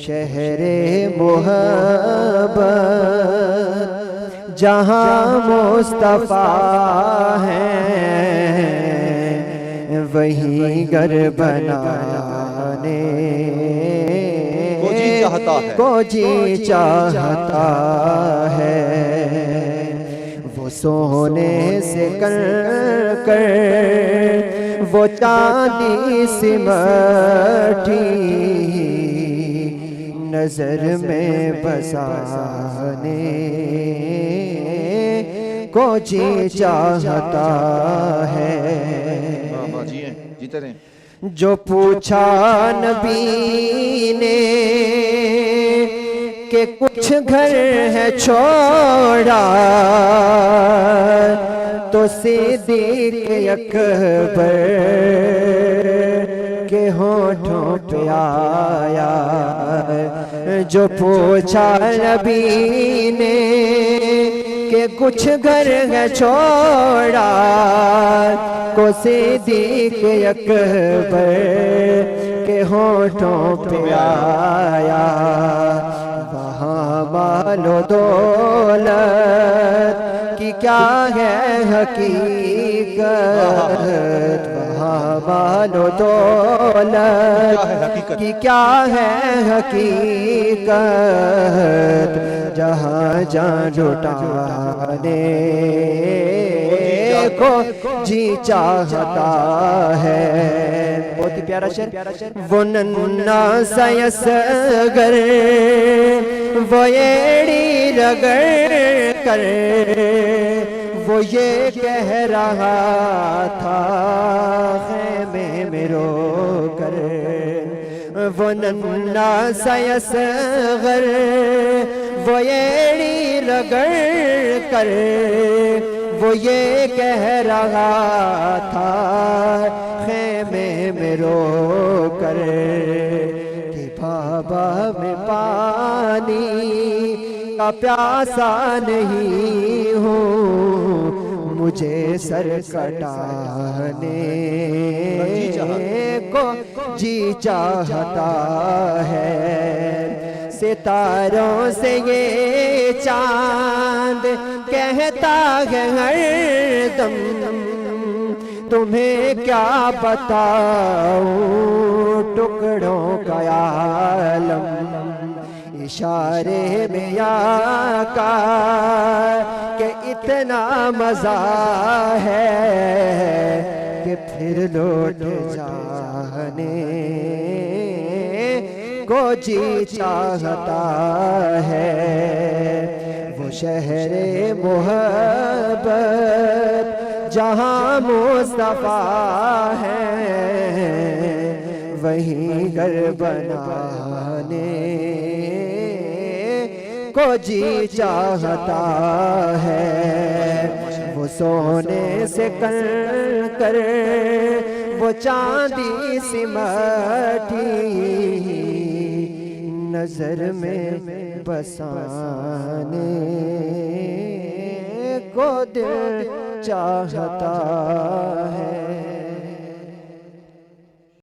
शहरे मोहब्बत जहाँ मुस्तफ़ा है, वहीं घर बनाने को जी चाहता है। वो सोने से कर वो चांदी सिमटी नजर में बसाने को जी चाहता है। जीते रहे। जो पूछा नबी ने कि कुछ घर है छोड़ा, तो सिद्दीक़ अकबर के होठों पे आया। जो पूछा नबी ने कि कुछ घर है छोड़ा, को सिद्दीक़ अकबर के होठों पे आया। वहाँ मालो दौलत की क्या है हकीकत, वहाँ मालो दौलत की क्या है हकीकत, जहाँ जान लुटाने को जी चाहता है। बहुत ही प्यारा शेर। वो नन्ना सयसगर वो एड़ी रगड़ कर वो ये कह रहा था ख़ैमे में रो कर। वो नन्ना सयसगर वो एड़ी रगड़ कर वो ये कह रहा था ख़ैमे में रो कर कि बाबा में पानी का प्यासा नहीं हूँ, मुझे सर कटाने को जी चाहता है। सितारों से ये चांद कहता है हरदम, तुम्हें क्या बताऊं टुकड़ों का आलम। इशारे में आका के इतना मजा है कि फिर लौट जाने को जी चाहता है। वो शहरे मोहब्बत जहाँ मुस्तफ़ा है, वहीं घर बनाने को जी चाहता है। वो सोने से कर वो चांदी सिमटी नजर में बसाने को दिल चाहता है।